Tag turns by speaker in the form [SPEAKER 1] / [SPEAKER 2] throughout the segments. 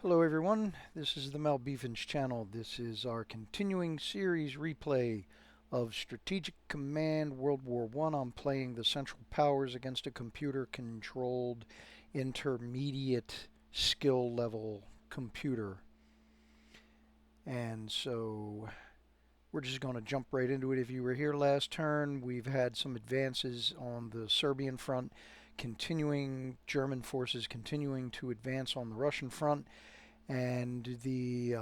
[SPEAKER 1] Hello everyone, this is the Malbeefance channel. This is our continuing series replay of Strategic Command World War I. I'm playing the Central Powers against a computer-controlled intermediate skill level computer. And so we're just going to jump right into it. If you were here last turn, we've had some advances on the Serbian front, German forces continuing to advance on the Russian front, and the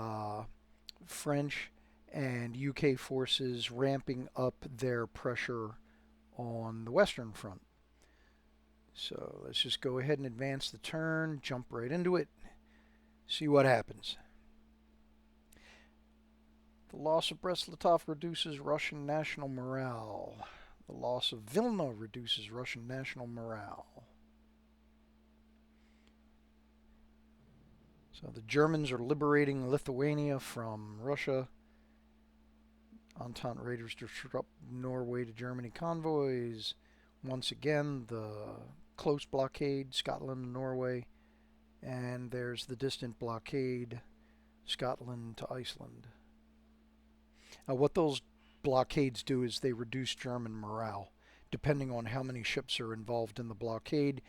[SPEAKER 1] French and UK forces ramping up their pressure on the Western front. So let's just go ahead and advance the turn, jump right into it, see what happens. The loss of Brest-Litovsk reduces Russian national morale. The loss of Vilna reduces Russian national morale. So the Germans are liberating Lithuania from Russia. Entente raiders disrupt Norway to Germany convoys. Once again, the close blockade, Scotland and Norway. And there's the distant blockade, Scotland to Iceland. What those blockades do is they reduce German morale. Depending on how many ships are involved in the blockade,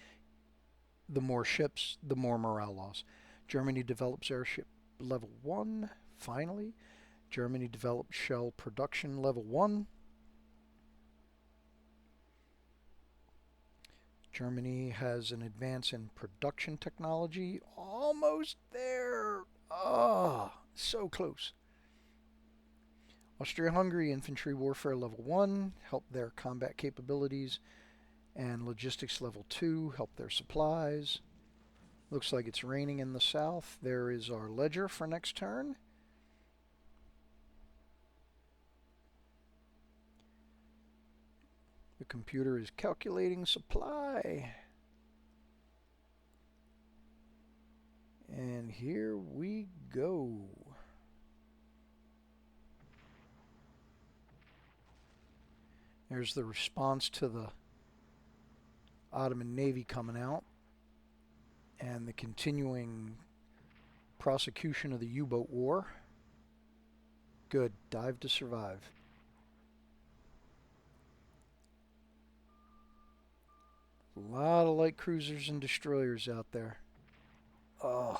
[SPEAKER 1] the more ships, the more morale loss. Germany develops airship level 1, finally. Germany develops shell production level 1. Germany has an advance in production technology. Almost there. Ah, so close. Austria-Hungary infantry warfare level 1, help their combat capabilities. And logistics level 2, help their supplies. Looks like it's raining in the south. There is our ledger for next turn. The computer is calculating supply. And here we go. There's the response to the Ottoman Navy coming out, and the continuing prosecution of the U-boat war. Good. Dive to survive. A lot of light cruisers and destroyers out there. Oh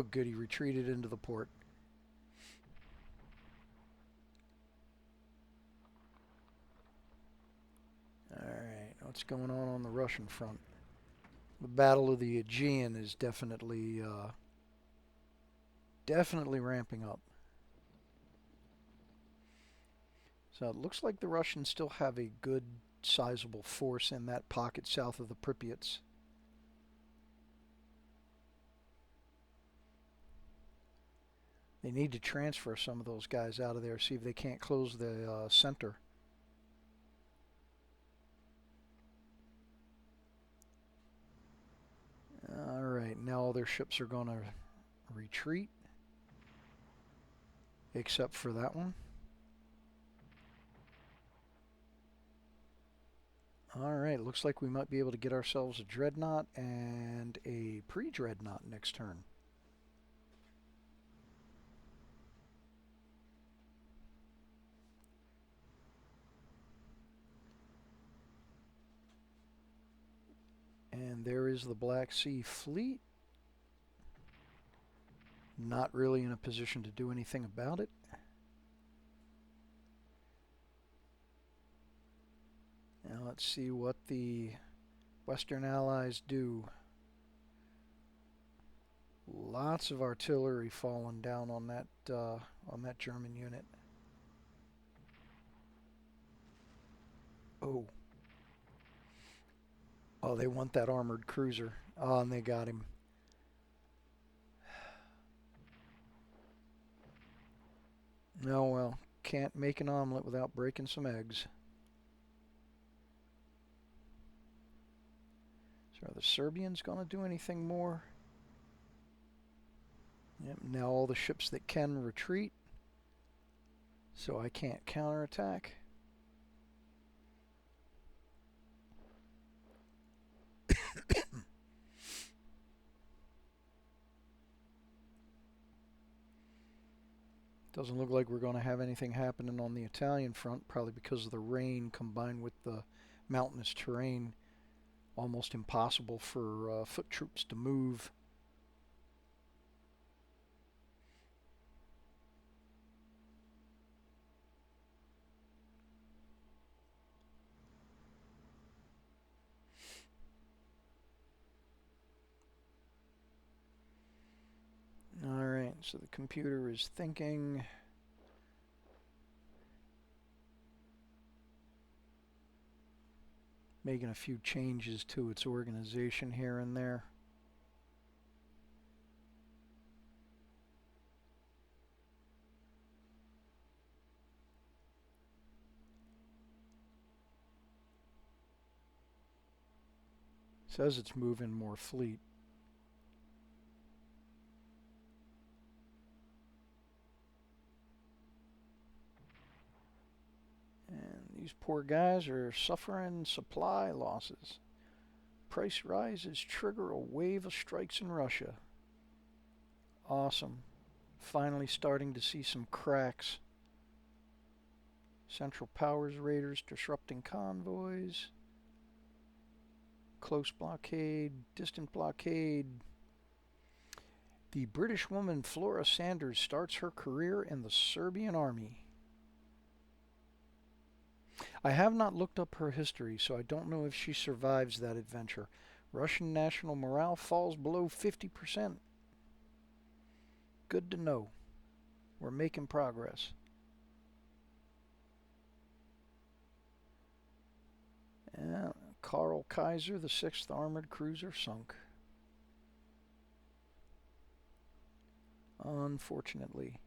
[SPEAKER 1] good, he retreated into the port. Alright, what's going on the Russian front? The Battle of the Aegean is definitely ramping up. So it looks like the Russians still have a good sizable force in that pocket south of the Pripyats. They need to transfer some of those guys out of there, see if they can't close the center. Alright, now all their ships are going to retreat, except for that one. Alright, looks like we might be able to get ourselves a dreadnought and a pre-dreadnought next turn. And there is the Black Sea Fleet. Not really in a position to do anything about it. Now let's see what the Western Allies do. Lots of artillery falling down on that German unit. Oh, they want that armored cruiser. Oh, and they got him. No, well, can't make an omelet without breaking some eggs. So are the Serbians going to do anything more? Yep, now all the ships that can retreat, so I can't counterattack. Doesn't look like we're going to have anything happening on the Italian front, probably because of the rain combined with the mountainous terrain. Almost impossible for foot troops to move. Alright, so the computer is thinking. Making a few changes to its organization here and there. Says it's moving more fleet. And these poor guys are suffering supply losses. Price rises trigger a wave of strikes in Russia. Awesome. Finally starting to see some cracks. Central Powers raiders disrupting convoys. Close blockade, distant blockade. The British woman Flora Sanders starts her career in the Serbian army. I have not looked up her history, so I don't know if she survives that adventure. Russian national morale falls below 50%. Good to know. We're making progress. Karl Kaiser, the 6th Armored Cruiser, sunk. Unfortunately.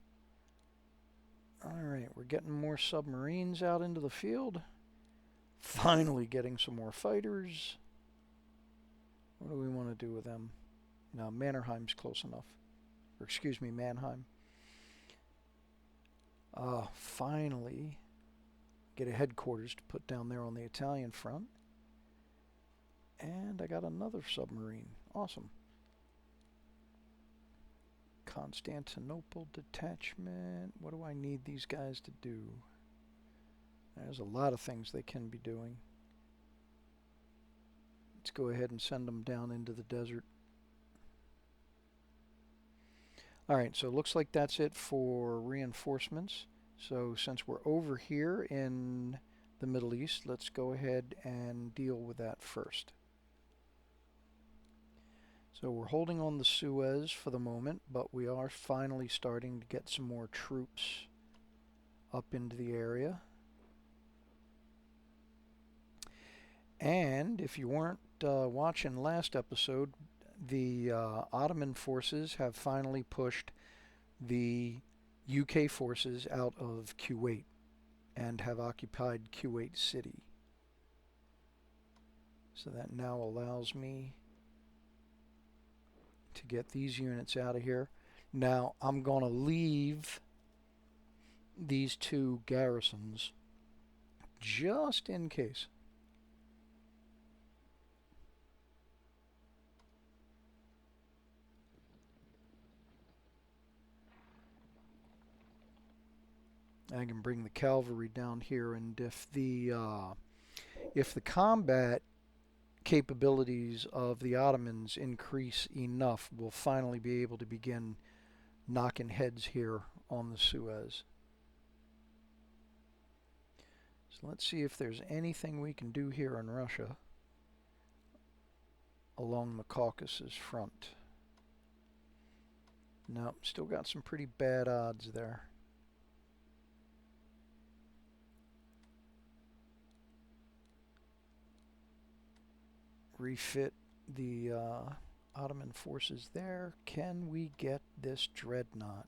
[SPEAKER 1] Alright, we're getting more submarines out into the field. Finally getting some more fighters. What do we want to do with them? No, Mannerheim's close enough. Or excuse me, Mannheim. Finally get a headquarters to put down there on the Italian front. And I got another submarine. Awesome. Constantinople detachment. What do I need these guys to do? There's a lot of things they can be doing. Let's go ahead and send them down into the desert. Alright, so it looks like that's it for reinforcements. So since we're over here in the Middle East, let's go ahead and deal with that first. So we're holding on the Suez for the moment, but we are finally starting to get some more troops up into the area. And if you weren't watching last episode, the Ottoman forces have finally pushed the UK forces out of Kuwait and have occupied Kuwait City. So that now allows me to get these units out of here. Now I'm going to leave these two garrisons just in case. I can bring the cavalry down here, and if the combat capabilities of the Ottomans increase enough, we'll finally be able to begin knocking heads here on the Suez. So let's see if there's anything we can do here in Russia along the Caucasus front. No, still got some pretty bad odds there. Refit the Ottoman forces there. Can we get this dreadnought?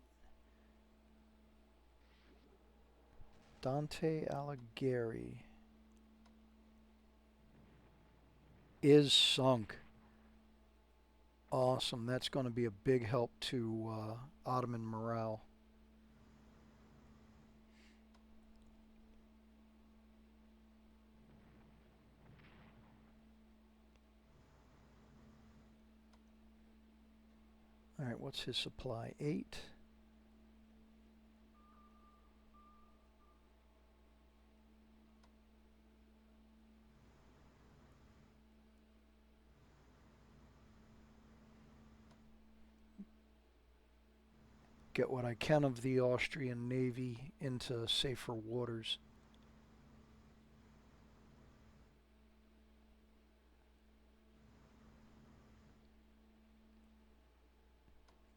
[SPEAKER 1] Dante Alighieri is sunk. Awesome. That's going to be a big help to Ottoman morale. Alright, what's his supply? 8. get what I can of the Austrian Navy into safer waters.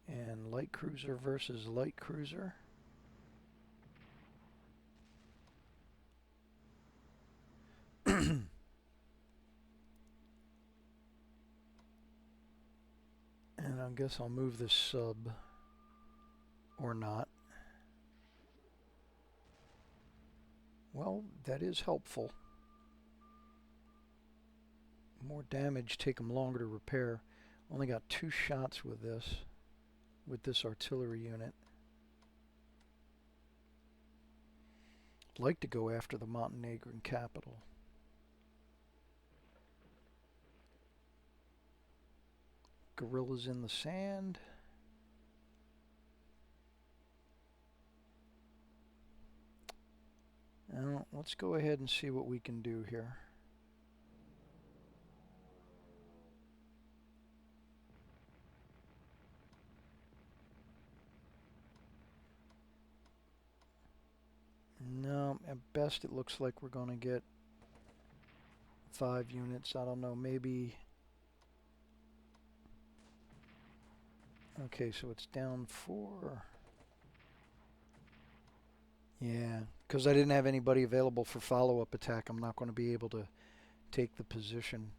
[SPEAKER 1] And light cruiser versus light cruiser. And I guess I'll move this sub or not. Well, that is helpful. More damage, take them longer to repair. Only got 2 shots with this artillery unit. Like to go after the Montenegrin capital. Guerrillas in the sand. Now, let's go ahead and see what we can do here. No, at best it looks like we're going to get 5 units. I don't know, maybe. Okay, so it's down 4. Yeah, because I didn't have anybody available for follow-up attack. I'm not going to be able to take the position,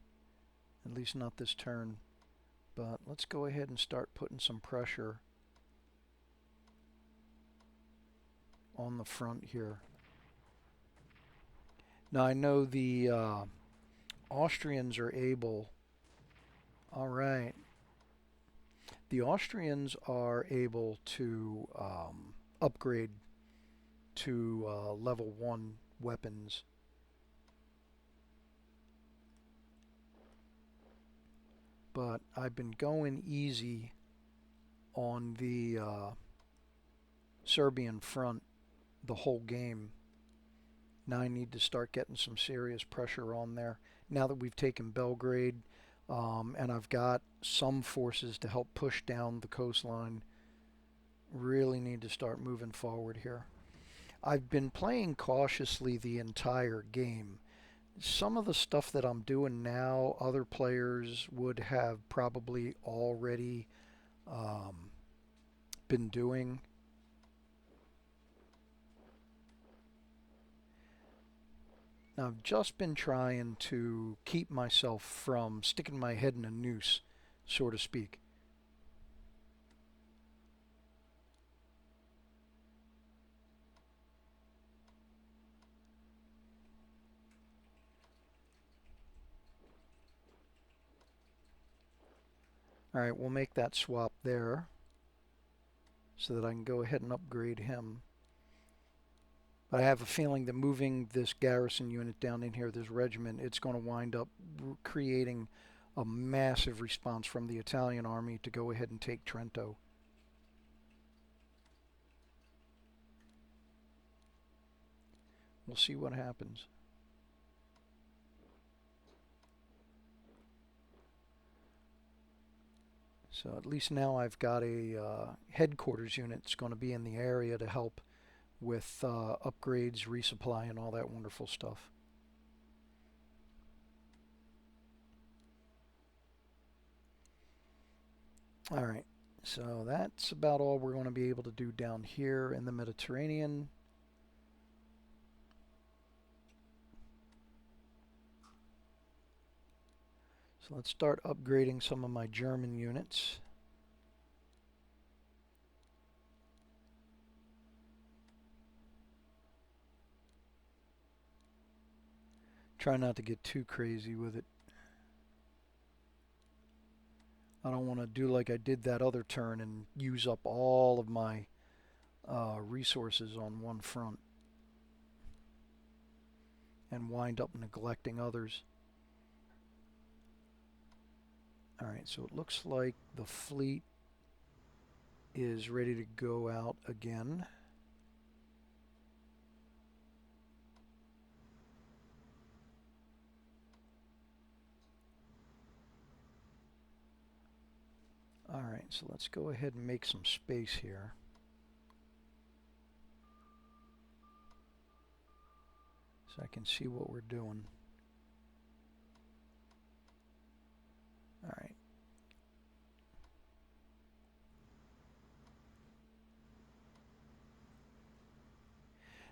[SPEAKER 1] at least not this turn. But let's go ahead and start putting some pressure on the front here. Now I know the Austrians are able. All right. The Austrians are able to upgrade to level 1 weapons. But I've been going easy on the Serbian front the whole game. Now I need to start getting some serious pressure on there. Now that we've taken Belgrade, and I've got some forces to help push down the coastline, really need to start moving forward here. I've been playing cautiously the entire game. Some of the stuff that I'm doing now, other players would have probably already been doing. Now, I've just been trying to keep myself from sticking my head in a noose, so to speak. Alright, we'll make that swap there so that I can go ahead and upgrade him. But I have a feeling that moving this garrison unit down in here, this regiment, it's going to wind up creating a massive response from the Italian army to go ahead and take Trento. We'll see what happens. So at least now I've got a headquarters unit that's going to be in the area to help with upgrades, resupply, and all that wonderful stuff. Alright, so that's about all we're going to be able to do down here in the Mediterranean. So let's start upgrading some of my German units. Try not to get too crazy with it. I don't want to do like I did that other turn and use up all of my resources on one front and wind up neglecting others. Alright, so it looks like the fleet is ready to go out again. Alright, so let's go ahead and make some space here. so I can see what we're doing. All right.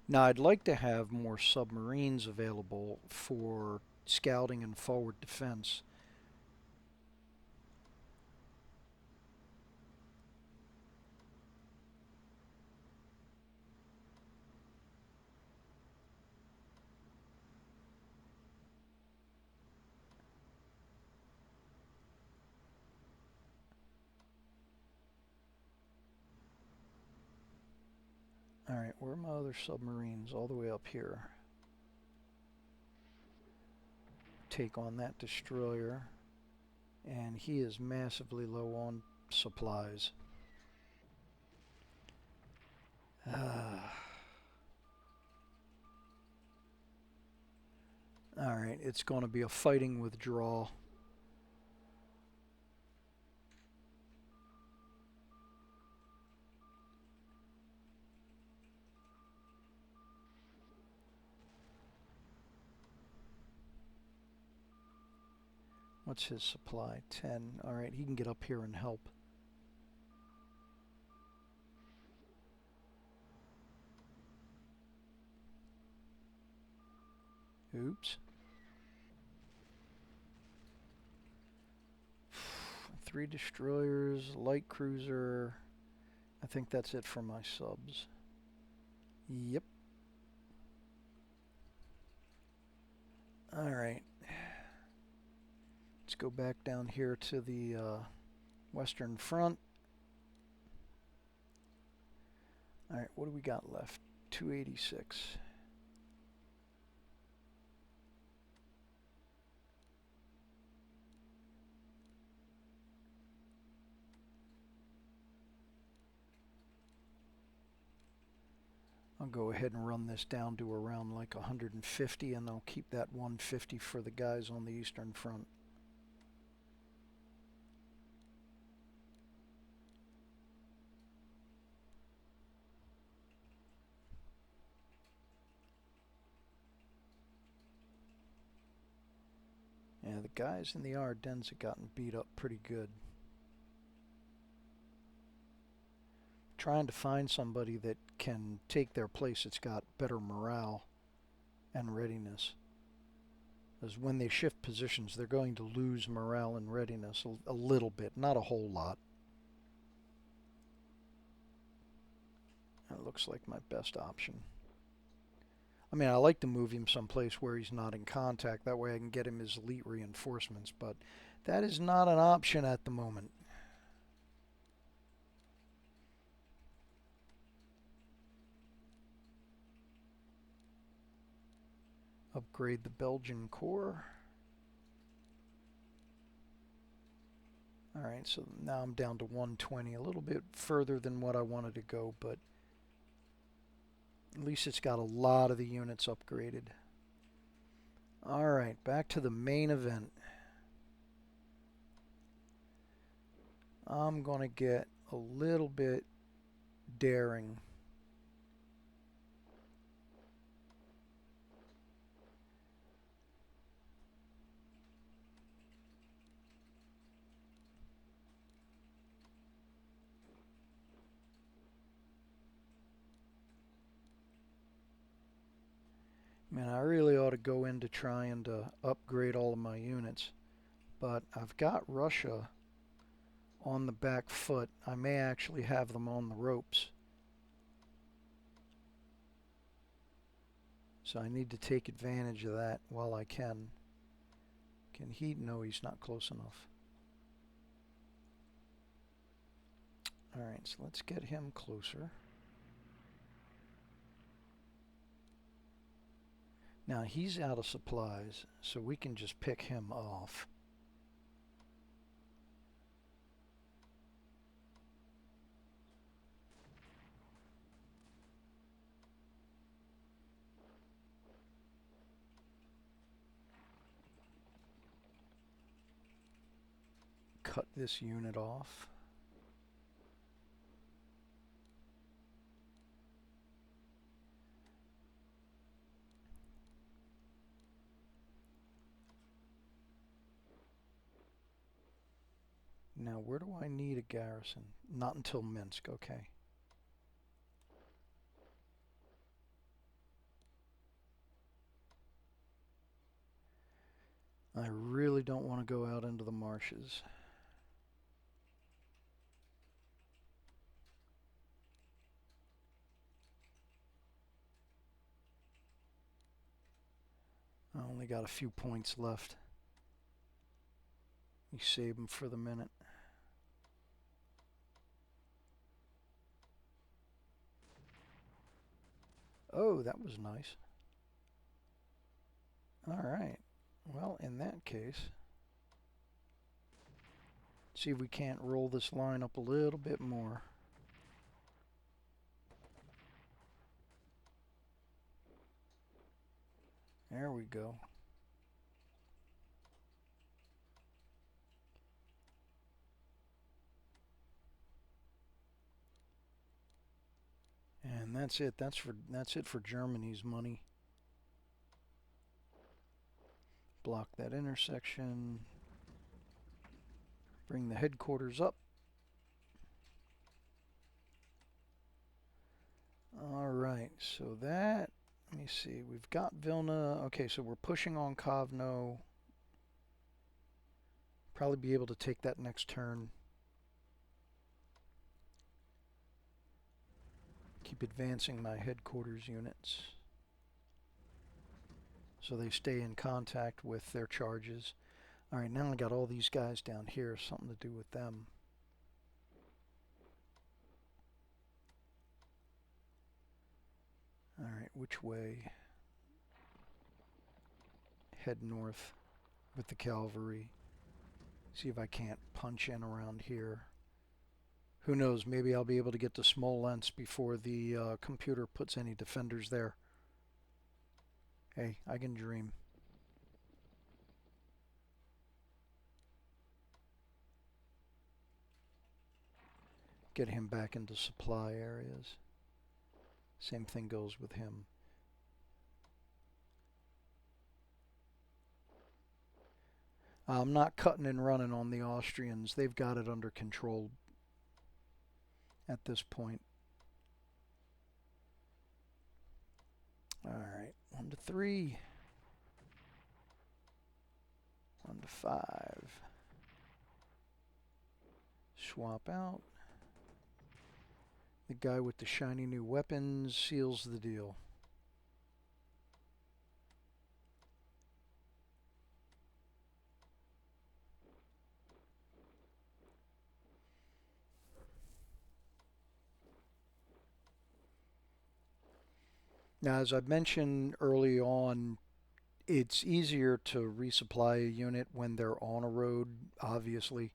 [SPEAKER 1] Now I'd like to have more submarines available for scouting and forward defense. All right, where are my other submarines? All the way up here. Take on that destroyer. And he is massively low on supplies. Alright, it's going to be a fighting withdrawal. What's his supply? 10. Alright, he can get up here and help. Oops. 3 destroyers, light cruiser. I think that's it for my subs. Yep. Alright. Let's go back down here to the Western Front. Alright, what do we got left? 286. I'll go ahead and run this down to around like 150, and I'll keep that 150 for the guys on the Eastern Front. Yeah, the guys in the Ardennes have gotten beat up pretty good. Trying to find somebody that can take their place that's got better morale and readiness. Because when they shift positions, they're going to lose morale and readiness a little bit, not a whole lot. That looks like my best option. I mean, I like to move him someplace where he's not in contact. That way I can get him his elite reinforcements, but that is not an option at the moment. Upgrade the Belgian Corps. Alright, so now I'm down to 120, a little bit further than what I wanted to go, but at least it's got a lot of the units upgraded. Alright, back to the main event. I'm going to get a little bit daring. Man, I really ought to go into trying to upgrade all of my units, but I've got Russia on the back foot. I may actually have them on the ropes. So I need to take advantage of that while I can. Can he? No, he's not close enough. Alright, so let's get him closer. Now he's out of supplies, so we can just pick him off. Cut this unit off. now where do I need a garrison? Not until Minsk, okay. I really don't want to go out into the marshes. I only got a few points left. We save them for the minute. Oh, that was nice. All right. Well, in that case, see if we can't roll this line up a little bit more. There we go. And that's it. That's it for Germany's money. Block that intersection. Bring the headquarters up. All right, so that, let me see, we've got Vilna. Okay, so we're pushing on Kovno. Probably be able to take that next turn. Keep advancing my headquarters units so they stay in contact with their charges. All right, now I got all these guys down here, something to do with them. All right, which way? Head north with the cavalry. See if I can't punch in around here. Who knows, maybe I'll be able to get to Smolensk before the computer puts any defenders there. Hey, I can dream. Get him back into supply areas. Same thing goes with him. I'm not cutting and running on the Austrians. They've got it under control at this point. All right, 1 to 3. 1 to 5. Swap out. The guy with the shiny new weapons seals the deal. Now, as I mentioned early on, it's easier to resupply a unit when they're on a road, obviously.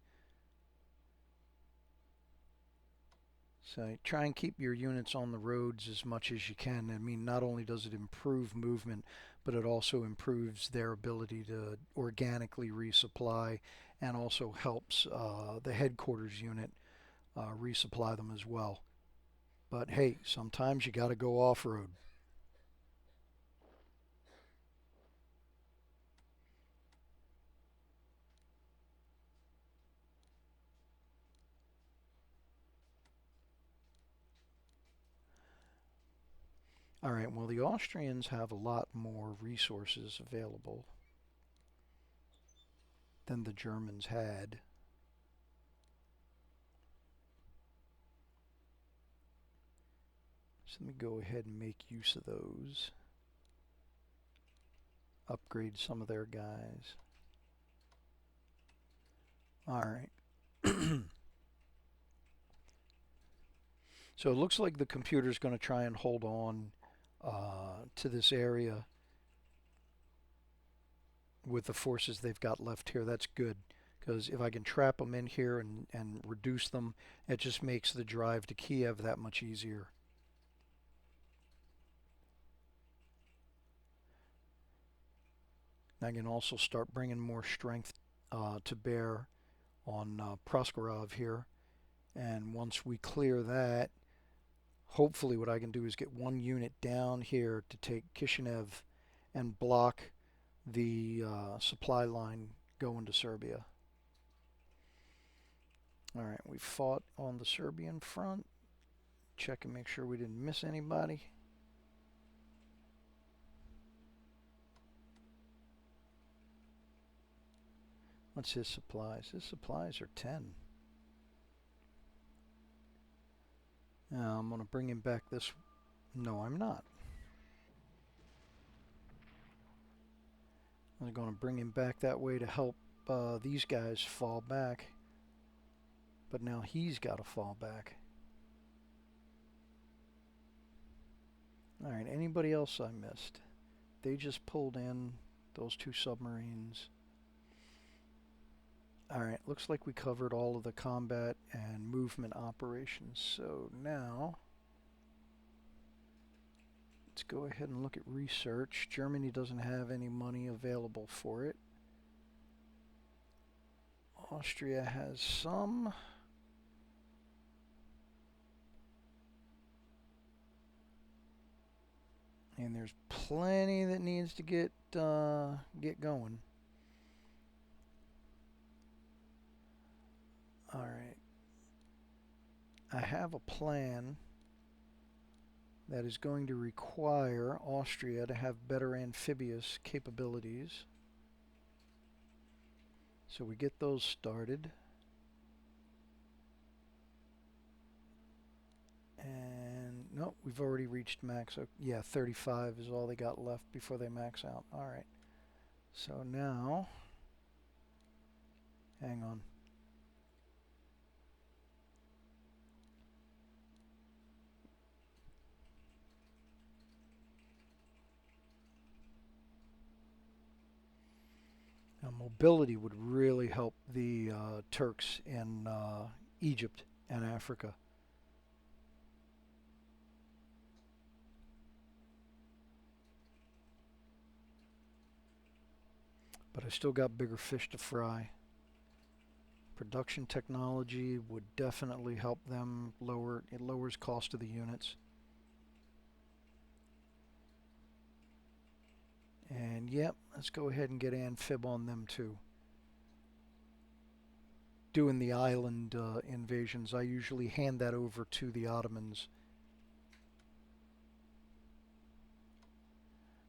[SPEAKER 1] So try and keep your units on the roads as much as you can. I mean, not only does it improve movement, but it also improves their ability to organically resupply and also helps the headquarters unit resupply them as well. But hey, sometimes you got to go off-road. All right, well, the Austrians have a lot more resources available than the Germans had. So let me go ahead and make use of those. Upgrade some of their guys. All right. So it looks like the computer's going to try and hold on to this area with the forces they've got left here. That's good, because if I can trap them in here and reduce them, it just makes the drive to Kiev that much easier. I can also start bringing more strength to bear on Proskorov here. And once we clear that, hopefully what I can do is get one unit down here to take Kishinev and block the supply line going to Serbia. Alright, we fought on the Serbian front. Check and make sure we didn't miss anybody. What's his supplies? His supplies are 10. Now I'm going to bring him back this... No, I'm not. I'm going to bring him back that way to help these guys fall back. But now he's got to fall back. Alright, anybody else I missed? They just pulled in those 2 submarines. Alright, looks like we covered all of the combat and movement operations. So now, let's go ahead and look at research. Germany doesn't have any money available for it. Austria has some. And there's plenty that needs to get going. Alright. I have a plan that is going to require Austria to have better amphibious capabilities. So we get those started. And no, we've already reached max. Yeah, 35 is all they got left before they max out. Alright. So now, hang on. Now, mobility would really help the Turks in Egypt and Africa. But I still got bigger fish to fry. Production technology would definitely help them lower. It lowers cost of the units. And yep, let's go ahead and get amphib on them too. Doing the island invasions, I usually hand that over to the Ottomans.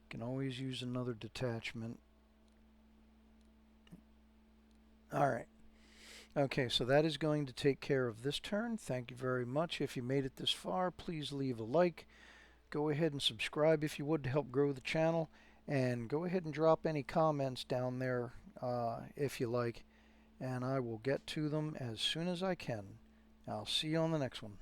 [SPEAKER 1] Can always use another detachment. Alright. Okay, so that is going to take care of this turn. Thank you very much. If you made it this far, please leave a like. Go ahead and subscribe if you would to help grow the channel. And go ahead and drop any comments down there if you like. And I will get to them as soon as I can. I'll see you on the next one.